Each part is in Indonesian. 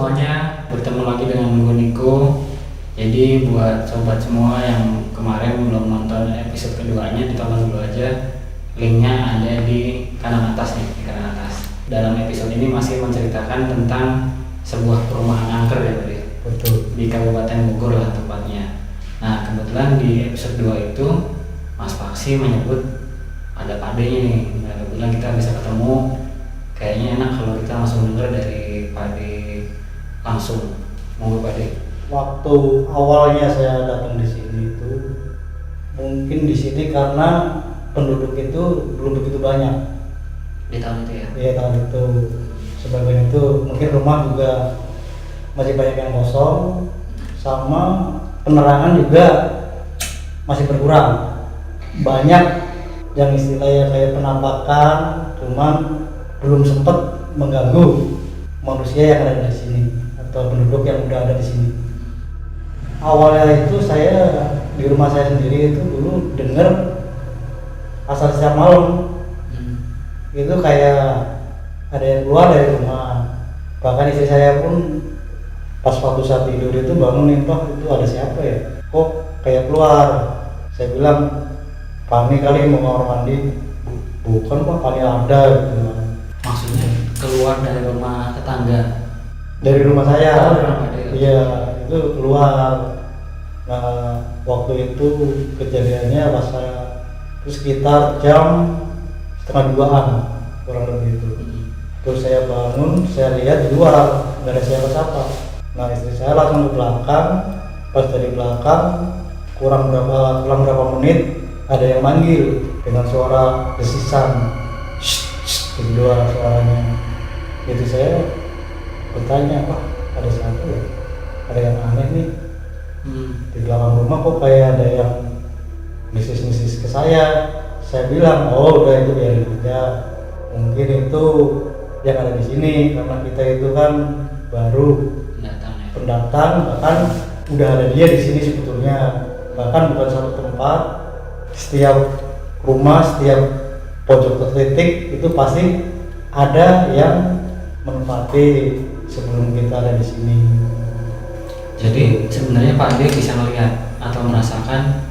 semuanya, bertemu lagi dengan gue Niko. Jadi buat sobat semua yang kemarin belum nonton episode keduanya, ditonton dulu aja. Linknya ada di kanan atas nih, di kanan atas. Dalam episode ini masih menceritakan tentang sebuah perumahan angker ya Pak. Betul. Di Kabupaten Bogor lah tempatnya. Nah kebetulan di episode 2 itu Mas Paksi menyebut ada Pade-nya nih. Nah kebetulan kita bisa ketemu. Kayaknya enak kalau kita langsung denger dari Pade langsung. Monggo Pade. Waktu awalnya saya datang di sini itu mungkin di sini karena penduduk itu belum begitu banyak Di tahun itu ya? ya tahun itu. Sebagian itu mungkin rumah juga masih banyak yang kosong, sama penerangan juga masih berkurang. Banyak yang istilahnya kayak penampakan, cuman belum sempat mengganggu manusia yang ada di sini atau penduduk yang udah ada di sini. Awalnya itu saya di rumah saya sendiri itu dulu dengar asal setiap malam itu kayak ada yang keluar dari rumah. Bahkan istri saya pun pas waktu saat tidur itu bangunin, "Pak, itu ada siapa ya? Kok kayak keluar?" Saya bilang, "Pani kali mau kamar mandi." "Bukan Pak, Pani ada." Gitu. Maksudnya keluar dari rumah tetangga? Dari rumah saya. Oh, dari rumah Pade. Iya, itu keluar. Nah, waktu itu kejadiannya pas saya itu sekitar jam 1:30-an kurang lebih itu. Terus saya bangun, saya lihat di luar nggak ada siapa-siapa. Nah, istri saya langsung ke belakang. Pas dari belakang kurang berapa menit ada yang manggil dengan suara desisan, "Shh, gitu doang suaranya." Itu saya bertanya, "Pak, ada siapa ya? Ada yang aneh nih. Di belakang rumah kok kayak ada yang misis-misis ke saya." Saya bilang, "Oh udah, itu biarin aja. Mungkin itu yang ada di sini karena kita itu kan baru pendatang, bahkan udah ada dia di sini sebetulnya. Bahkan bukan satu tempat, setiap rumah, setiap pojok titik itu pasti ada yang menempati sebelum kita ada di sini." Jadi sebenarnya Pak Ade bisa melihat atau merasakan?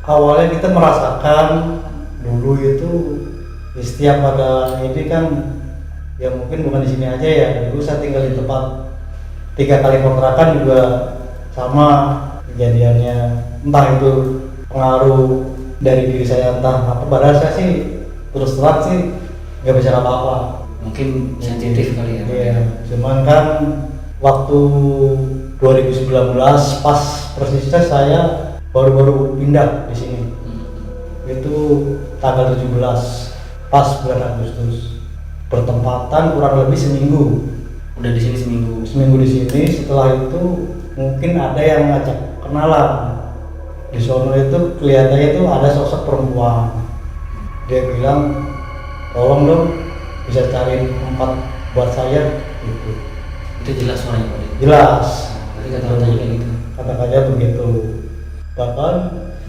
Awalnya kita merasakan dulu itu di setiap ada ini kan, ya mungkin bukan di sini aja ya. Dulu saya tinggal di tempat 3 kali kontrakan juga sama kejadiannya. Entah itu pengaruh dari diri saya, entah apa. Padahal saya sih terus terang sih nggak bisa apa-apa. Mungkin sensitif kali ya? Iya, cuman kan waktu 2019 pas persisnya saya baru-baru pindah di sini. Itu tanggal 17 pas bulan Agustus. Bertempatan kurang lebih seminggu. Udah di sini seminggu. Seminggu di sini. Setelah itu mungkin ada yang ngajak kenalan. Di sono itu kelihatannya itu ada sosok perempuan. Dia bilang, "Tolong dong bisa cari tempat buat saya." Gitu. Itu jelas suaranya Pak Ade? Jelas. Jadi kata-katanya kayak gitu? Kata-katanya begitu. Bahkan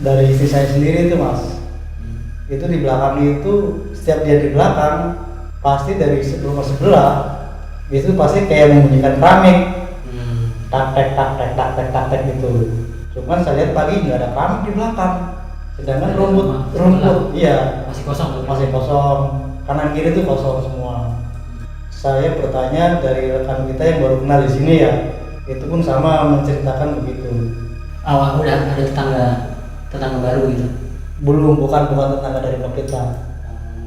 dari istri saya sendiri itu Mas, itu di belakang itu, setiap dia di belakang pasti dari rumah sebelah itu pasti kayak membunyikan keramik, tak tek gitu. Cuman saya lihat pagi nggak ada keramik di belakang, sedangkan rumput iya masih kosong? masih kosong, kanan kiri itu kosong semua. Saya bertanya dari rekan kita yang baru kenal di sini ya, itu pun sama menceritakan begitu. Awal udah ada tetangga baru gitu? Bukan tetangga dari blok kita,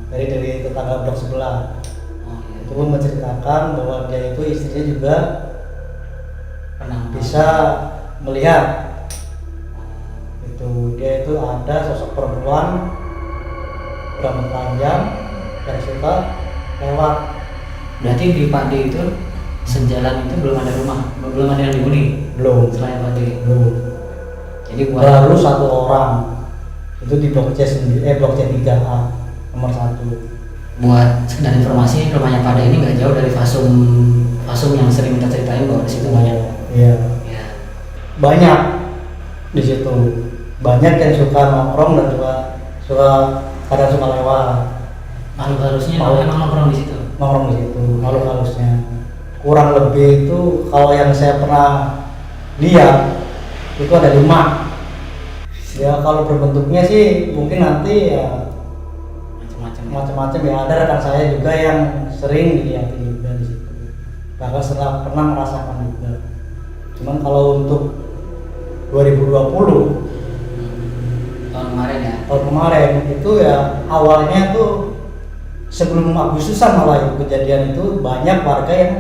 dari tetangga blok sebelah. Itu pun menceritakan bahwa dia itu istrinya juga Pernah bisa melihat. Itu dia itu ada sosok perempuan rambut panjang yang suka lewat. Berarti di Pak Ade itu sejalan itu belum ada rumah, belum ada yang dihuni? Belum. Selain Pak Ade? Belum. Jadi buat Baru 1 orang. Itu di blok blok C3A nomor 1. Buat sekedar informasi, rumahnya Pak Ade ini nggak jauh dari Fasum yang sering kita ceritain bahwa di situ banyak. Iya. Ya. Banyak di situ. Banyak yang suka nongkrong dan kadang suka lewat. Makhluk halusnya Makhluk. emang nongkrong di situ? Nongkrong di situ, makhluk halusnya. kurang lebih itu kalau yang saya pernah lihat itu ada 5. Ya kalau berbentuknya sih mungkin nanti ya macam-macam ya. Ada rekan saya juga yang sering dilihat juga di situ, bahkan pernah merasakan juga. Cuman kalau untuk 2020 tahun kemarin itu ya awalnya tuh sebelum Agustusan malah itu kejadian itu banyak warga yang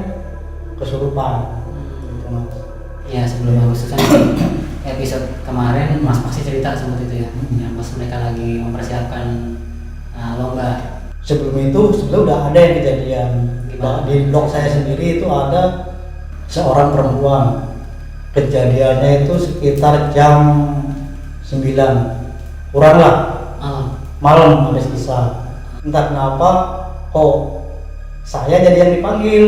kesurupan. Gitu, Mas. Ya sebelum Agustusan episode kemarin Mas pasti cerita seperti itu ya, yang pas mereka lagi mempersiapkan lomba. Sebelum itu sebelum udah ada yang kejadian. Gimana? Di blog saya sendiri itu ada seorang perempuan, kejadiannya itu sekitar jam 9 kurang lah, malam habis isya. Entah kenapa kok saya jadi yang dipanggil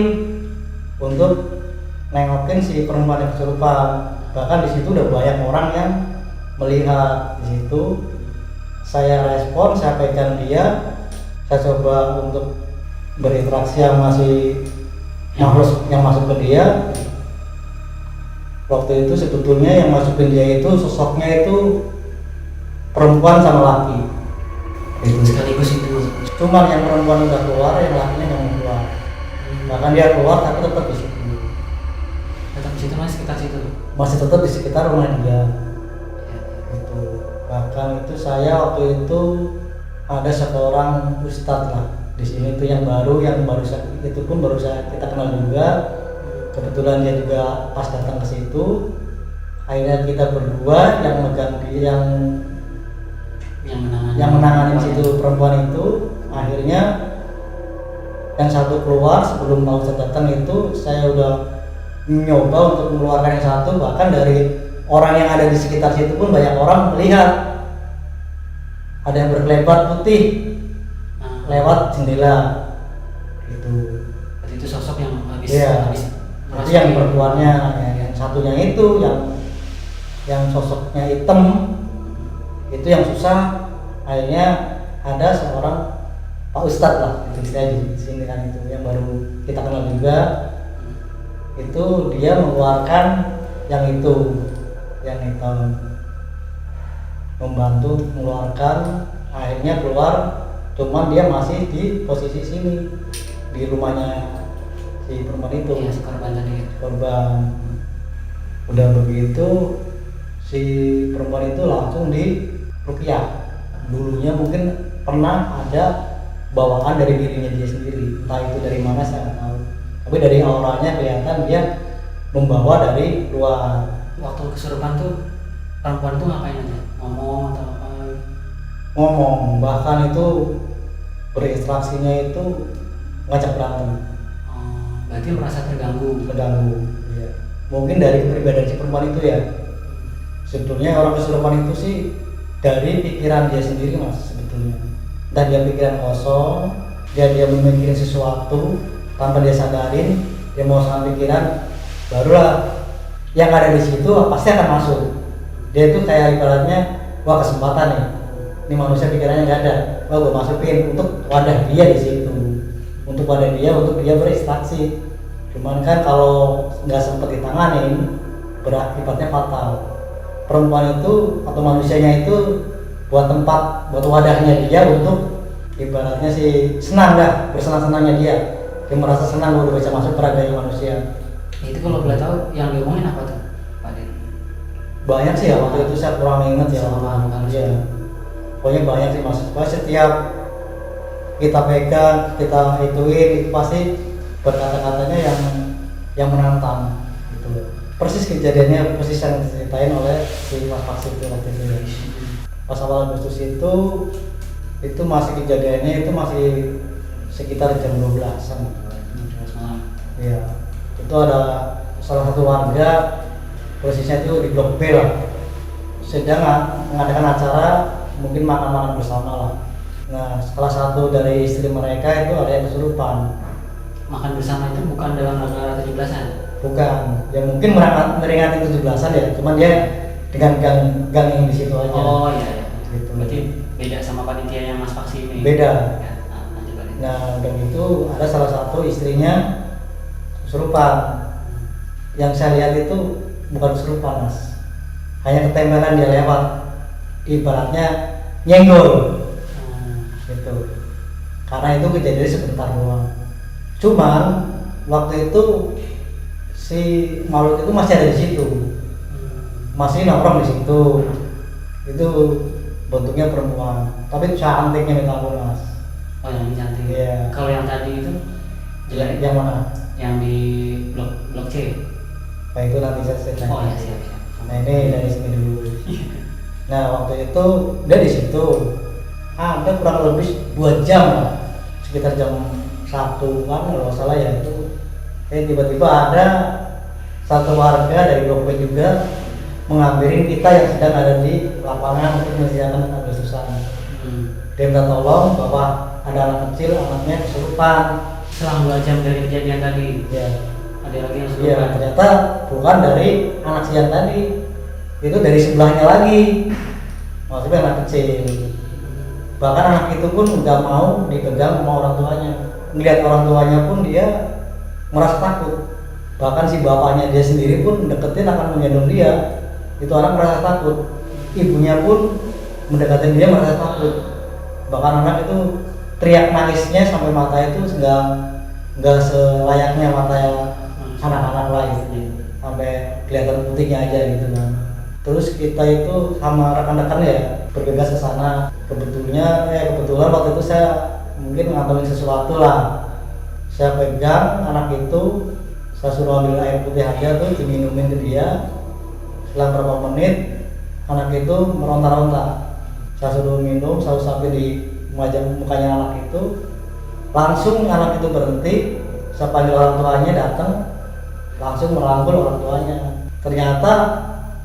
untuk nengokin si perempuan yang kesurupan. Bahkan di situ udah banyak orang yang melihat. Di situ saya respon, saya pegang dia, saya coba untuk berinteraksi sama si makhluk yang masuk ke dia. Waktu itu sebetulnya yang masukin dia itu sosoknya itu perempuan sama laki. Itu sekaligus itu. Cuman yang perempuan udah keluar, yang lakinya nggak mau keluar. Bahkan dia keluar tapi tetap di situ. Tetap di situ, Mas, sekitar situ. Masih tetap di sekitar rumah dia. Itu. Bahkan itu saya waktu itu ada seorang ustadz lah di sini itu yang baru itu pun baru kita kenal juga. Kebetulan dia juga pas datang ke situ. Akhirnya kita berdua yang megang dia yang menangani situ perempuan itu. Akhirnya yang satu keluar sebelum mau datang itu saya udah nyoba untuk mengeluarkan yang satu. Bahkan dari orang yang ada di sekitar situ pun banyak orang melihat ada yang berkelebat putih lewat jendela gitu. Berarti itu sosok yang habis itu yang perempuannya, yang satunya itu yang sosoknya hitam itu yang susah. Akhirnya ada seorang Pak Ustadz lah, itu saya di sini kan, itu yang baru kita kenal juga. Itu dia mengeluarkan yang itu, yang hitam, membantu mengeluarkan. Akhirnya keluar, cuman dia masih di posisi sini di rumahnya si perempuan itu. Iya, si korban tadi. Korban. Udah begitu si perempuan itu langsung di ruqyah. Dulunya mungkin pernah ada bawaan dari dirinya dia sendiri, entah itu dari mana saya nggak tahu. Tapi dari auranya kelihatan dia membawa dari luar. Waktu kesurupan tuh perempuan tuh ngapain aja? Ngomong atau apa? Ngomong, bahkan itu berinteraksinya itu ngajak berantem. Berarti merasa terganggu. Ya. Mungkin dari kepribadian si perempuan itu ya. Sebetulnya orang kesurupan itu sih dari pikiran dia sendiri, Mas, sebetulnya. Dan dia pikiran kosong, dia memikirin sesuatu tanpa dia sadarin, dia mau sama pikiran, barulah yang ada di situ pasti akan masuk. Dia itu kayak ibaratnya, wah kesempatan nih, ini manusia pikirannya nggak ada, wah gue masukin untuk wadah dia di situ, untuk wadah dia, untuk dia berinteraksi. Cuman kan kalau nggak sempet ditanganin, berakibatnya fatal. Perempuan itu atau manusianya itu buat tempat, buat wadahnya dia untuk ibaratnya sih senang dah, bersenang-senangnya dia merasa senang udah bisa masuk peraganya manusia. Itu kalau boleh tahu yang diomongin apa tuh, Pak Den? Banyak sih ya, waktu itu saya kurang ingat ya. Iya. Pokoknya banyak sih, Mas. Setiap kita pegang, kita ituin, itu pasti berkata-katanya yang menantang gitu. Persis kejadiannya persis yang diceritain oleh si Mas Faksir itu waktu itu ya. Pas awal Agustus itu masih kejadiannya itu masih sekitar jam 12-an. Iya. Itu ada salah satu warga, posisinya itu di blok B lah, sedang mengadakan acara mungkin makan-makan bersama lah. Nah, salah satu dari istri mereka itu ada yang kesurupan. Makan bersama itu bukan dalam rangka 17-an? Bukan, ya mungkin meringatin 17-an ya, cuman dia dengan gang yang di situ aja. Oh iya. Gitu. Berarti beda sama panitia yang Mas Faksi ini? Beda. Ya, Nah, dan itu ada salah satu istrinya kesurupan. Yang saya lihat itu bukan kesurupan mas, hanya ketempelan dia lewat, ibaratnya nyenggol gitu. Karena itu kejadian sebentar doang. Cuman waktu itu si makhluk itu masih ada di situ, masih nongkrong di situ. Itu bentuknya perempuan, tapi cantiknya minta ampun mas. Oh yang cantik. Iya. Kalau yang tadi itu jelek. Yang mana? Yang di blok C. Nah itu nanti saya ceritain. Oh ya siap. Nah ini dari sini dulu. Nah waktu itu dia di situ ada kurang lebih 2 jam lah, sekitar jam 1-an kalau nggak salah ya itu. Tiba-tiba ada satu warga dari Blok B juga menghampiri kita yang sedang ada di lapangan untuk menyediakan Agustusan. Dia minta tolong bahwa ada anak kecil, anaknya kesurupan. Selang 2 jam dari kejadian tadi. Ya. Ada lagi yang Iya, kesurupan. ternyata bukan dari anak siang tadi, itu dari sebelahnya lagi, maksudnya anak kecil. Bahkan anak itu pun nggak mau dipegang sama orang tuanya. Melihat orang tuanya pun dia merasa takut. Bahkan si bapaknya dia sendiri pun deketin akan menggendong dia. Itu anak merasa takut. Ibunya pun mendekatin dia merasa takut. Bahkan anak itu teriak nangisnya sampai mata itu nggak selayaknya mata anak-anak lain, sampai kelihatan putihnya aja gitu kan. Terus kita itu sama rekan-rekan ya bergegas ke sana. Kebetulan waktu itu saya mungkin ngantongin sesuatu lah. Saya pegang anak itu, saya suruh ambil air putih aja tuh diminumin ke dia. Setelah beberapa menit anak itu meronta-ronta. Saya suruh minum, saya usapin di mukanya anak itu. Langsung anak itu berhenti. Saya panggil orang tuanya datang, langsung merangkul orang tuanya. Ternyata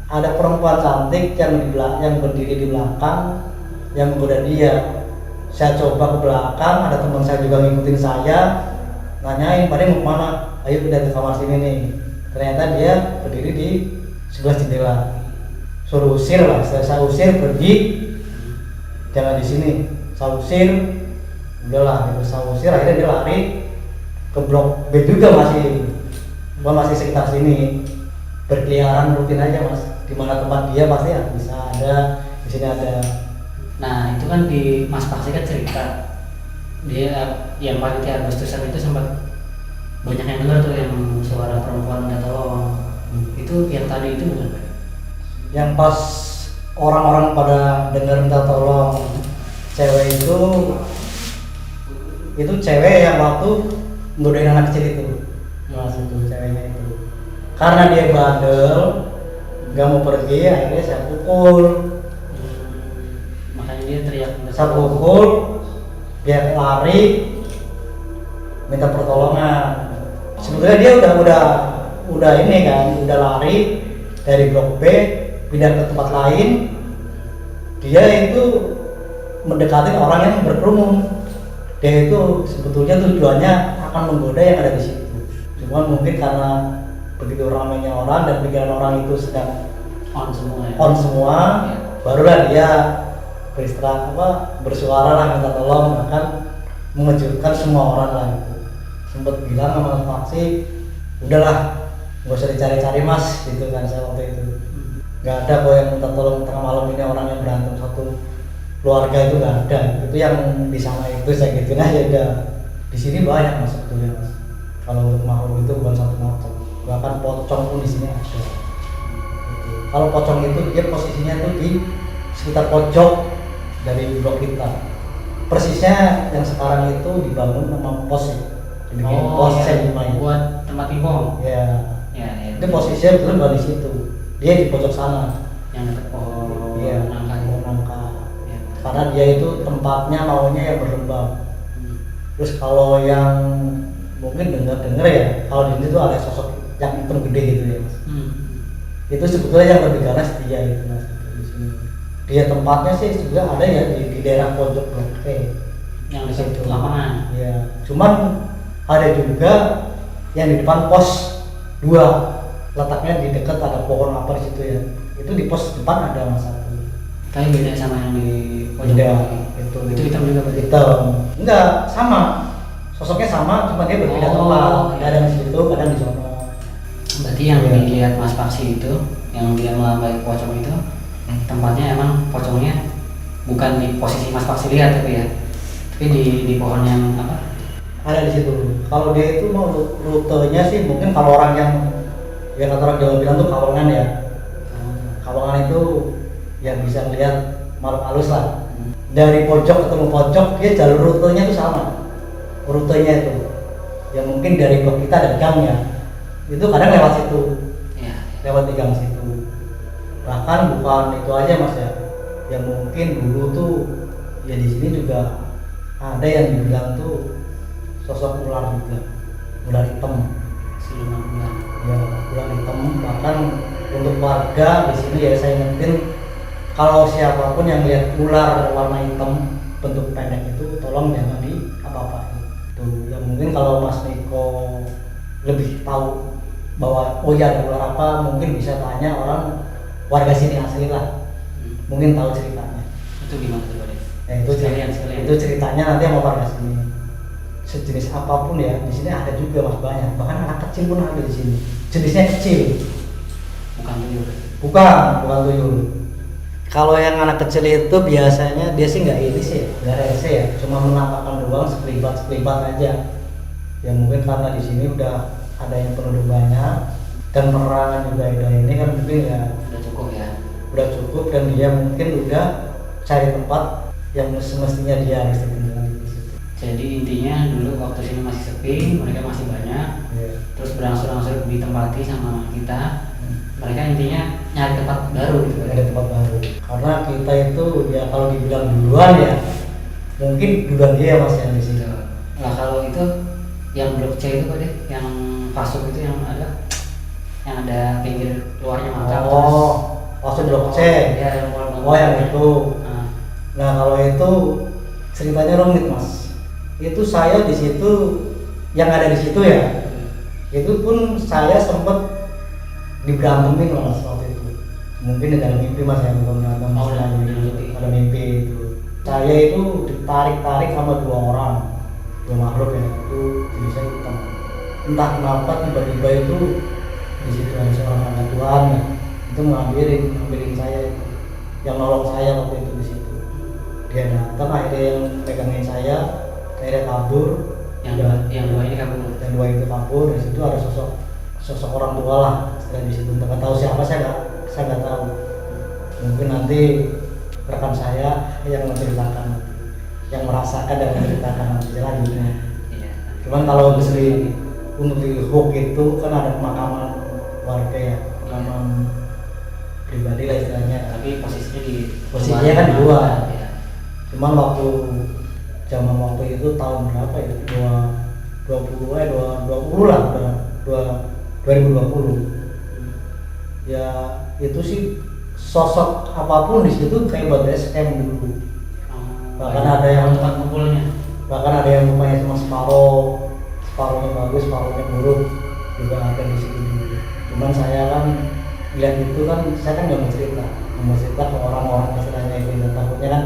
ada perempuan cantik yang berdiri di belakang yang menggoda dia. Saya coba ke belakang, ada teman saya juga ngikutin saya, nanyain, "Pada mau kemana? Ayo kita ke kamar sini nih." Ternyata dia berdiri di sebelah jendela. Suruh usir lah, saya usir, pergi, jangan di sini. Saya usir, udahlah, gitu. Saya usir, akhirnya dia lari ke Blok B juga masih sekitar sini, berkeliaran rutin aja mas. Di mana tempat dia pasti ya bisa ada, di sini ada. Nah itu kan di Mas Paksi kan cerita dia yang panitia Agustusan itu sempat banyak yang dengar tuh yang suara perempuan minta tolong. Itu yang tadi itu bukan? Yang pas orang-orang pada dengar minta tolong, cewek itu cewek yang waktu ngodain anak kecil itu. Mas itu ceweknya itu. Karena dia bandel, nggak mau pergi, akhirnya saya pukul. Makanya dia teriak minta Saya tolong. pukul, dia lari, minta pertolongan. Sebetulnya dia udah ini kan, udah lari dari Blok B pindah ke tempat lain. Dia itu mendekati orang yang berkerumun. Dia itu sebetulnya tujuannya akan menggoda yang ada di situ. Cuma mungkin karena begitu ramainya orang dan pikiran orang itu sedang On semua ya? on semua, Ya. barulah dia bersuara lah minta tolong, bahkan mengejutkan semua orang lah gitu. Sempat bilang sama Paksi, udahlah nggak usah dicari-cari mas gitu kan saya waktu itu. Nggak ada kok yang minta tolong tengah malam ini orang yang berantem satu keluarga, itu nggak ada. Itu yang di sana itu saya gituin aja udah. Di sini banyak mas sebetulnya mas. Kalau untuk makhluk itu bukan satu macam, bahkan pocong pun di sini ada. Gitu. Kalau pocong itu dia posisinya tuh di sekitar pojok dari blok kita. Persisnya yang sekarang itu dibangun sama pos, dibikin pos semi buat tempat pingpong. Ya. Ya. Itu posisinya betul bukan di situ. Dia di pojok sana. Yang dekat pohon Iya, nangka. pohon nangka. Ya. Karena dia itu tempatnya maunya yang berlembab. Terus kalau yang mungkin dengar ya, kalau di sini tuh ada sosok yang hitam gede gitu ya mas. Itu sebetulnya yang lebih ganas dia itu mas di sini. Dia tempatnya sih juga ada ya di daerah pojok blok P. Yang di situ lapangan. Iya. Cuman ada juga yang di depan pos 2, letaknya di dekat ada pohon apa di situ ya. Itu di pos depan ada mas satu. Tapi beda sama yang di pojok Beda, lagi. Itu hitam juga berarti. Hitam. Enggak, sama. Sosoknya sama, cuma dia berbeda tempat. iya. Kadang di situ, kadang di yang dilihat Mas Paksi itu, yang dia melambai pocong itu, tempatnya emang pocongnya bukan di posisi Mas Paksi lihat tapi ya, tapi di pohon yang apa? Ada di situ. Kalau dia itu mau rutenya sih mungkin kalau orang yang ya kata orang Jawa bilang tuh kawangan ya. Kawangan itu yang bisa melihat makhluk halus lah. Dari pojok ketemu pojok, dia jalur rutenya itu sama. Rutenya itu, yang mungkin dari blok kita ada gangnya. Itu kadang lewat situ, lewat di gang situ. Bahkan bukan itu aja Mas ya, yang mungkin dulu tuh ya di sini juga ada yang dibilang tuh sosok ular juga, ular hitam. Siluman ular. Ya, ular hitam. Bahkan untuk warga di sini ya saya ingetin, kalau siapapun yang lihat ular warna hitam bentuk pendek itu tolong jangan di apa-apain. Tuh, ya mungkin kalau Mas Niko lebih tahu bahwa oh ya ada ular apa, mungkin bisa tanya orang warga sini asli lah. Mungkin tahu ceritanya. Itu gimana tuh Pak? Itu itu ceritanya nanti sama warga sini. Sejenis apapun ya di sini ada juga Mas, banyak. Bahkan anak kecil pun ada di sini. Jenisnya kecil. Bukan tuyul. Bukan tuyul. Kalau yang anak kecil itu biasanya dia sih nggak ini sih, nggak rese ya, cuma menampakkan doang sekelibat aja. Ya mungkin karena di sini udah ada yang penduduk banyak dan penerangan juga ada ini kan mungkin ya Udah cukup ya. Udah cukup dan dia mungkin udah cari tempat yang semestinya dia harus tinggal. Jadi intinya dulu waktu sini masih sepi, mereka masih banyak. Terus berangsur-angsur ditempati sama kita. Mereka intinya nyari tempat baru gitu. Nyari tempat baru. Karena kita itu ya kalau dibilang duluan ya, mungkin duluan dia Mas yang di sini. Nah kalau itu yang blok C itu Pak deh, yang pasuk itu yang ada pinggir luarnya mantap. Pasuk blok C. Ya, yang itu. Nah kalau itu ceritanya rumit Mas. Itu saya di situ yang ada di situ ya. Itu pun saya sempat diberantemin Mas waktu itu. Mungkin ada mimpi Mas yang belum ada mimpi itu. Saya itu ditarik-tarik sama dua makhluk ya. Itu jenisnya hitam. Entah kenapa tiba-tiba itu di situ ada seorang anak Tuhan ya. Itu ngambilin saya itu. Yang nolong saya waktu itu di situ. Dia datang akhirnya yang pegangin saya. Akhirnya kabur, yang dua ini kabur. Dan dua itu kabur. Di situ ada sosok orang tua lah. Setelah di situ nggak tahu siapa, saya nggak tahu. Mungkin nanti rekan saya yang menceritakan, yang merasakan dan menceritakan nanti selanjutnya. Cuman kalau untuk di Hook itu kan ada pemakaman warga ya, pemakaman pribadi lah istilahnya. Tapi posisinya kan di luar. Cuman zaman waktu itu tahun berapa ya? 2020 lah, 2020. Ya itu sih sosok apapun di situ kayak buat SM dulu. Bahkan ada yang tempat kumpulnya. Bahkan ada yang mukanya cuma separuhnya bagus, separuhnya buruk juga ada di situ dulu. Cuman saya kan lihat itu kan saya kan nggak mau cerita ke orang-orang istilahnya itu. Takutnya kan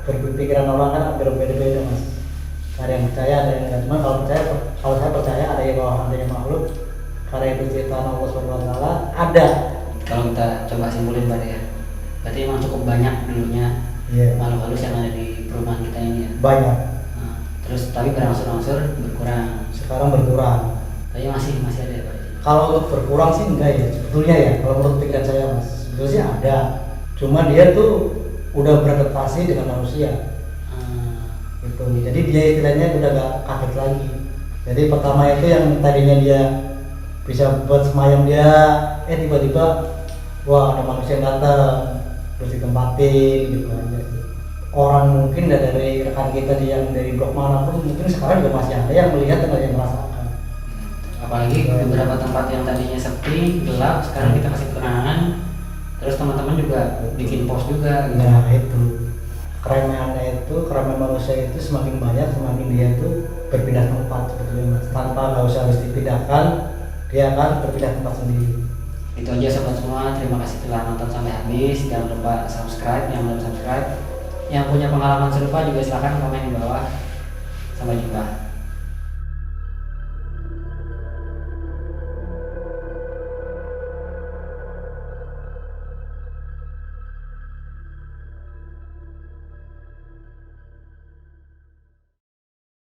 berpikiran orang kan berbeda-beda Mas. Ada yang percaya, ada yang enggak. Cuma kalau saya percaya ada yang makhluk. Karena itu cerita Allah SWT ada. Kalau kita coba simpulin Pak ya, berarti emang cukup banyak dulunya makhluk halus yang ada di perumahan kita ini ya. Banyak. Nah, terus tapi berangsur-angsur berkurang. Sekarang berkurang. Tapi masih ada ya Pak. Kalau untuk berkurang sih enggak ya sebetulnya ya. Kalau menurut pikiran saya Mas, sebetulnya sih ada. Cuma dia tuh udah beradaptasi dengan manusia. Gitu. Jadi dia istilahnya udah gak kaget lagi. Jadi pertama itu yang tadinya dia bisa buat semayam dia, tiba-tiba wah ada manusia yang datang terus ditempatin gitu aja. Orang mungkin dari rekan kita yang dari blok manapun mungkin sekarang juga masih ada yang melihat dan ada yang merasakan. Apalagi beberapa tempat yang tadinya sepi, gelap, sekarang kita kasih penerangan. Terus teman-teman juga bikin pos juga gitu. Nah itu keramaian manusia itu semakin banyak, semakin dia itu berpindah tempat sebetulnya Mas. Tanpa nggak usah harus dipindahkan, dia akan berpindah tempat sendiri. Itu aja sobat semua, terima kasih telah nonton sampai habis. Jangan lupa subscribe, yang belum subscribe. Yang punya pengalaman serupa juga silahkan komen di bawah. Sampai jumpa.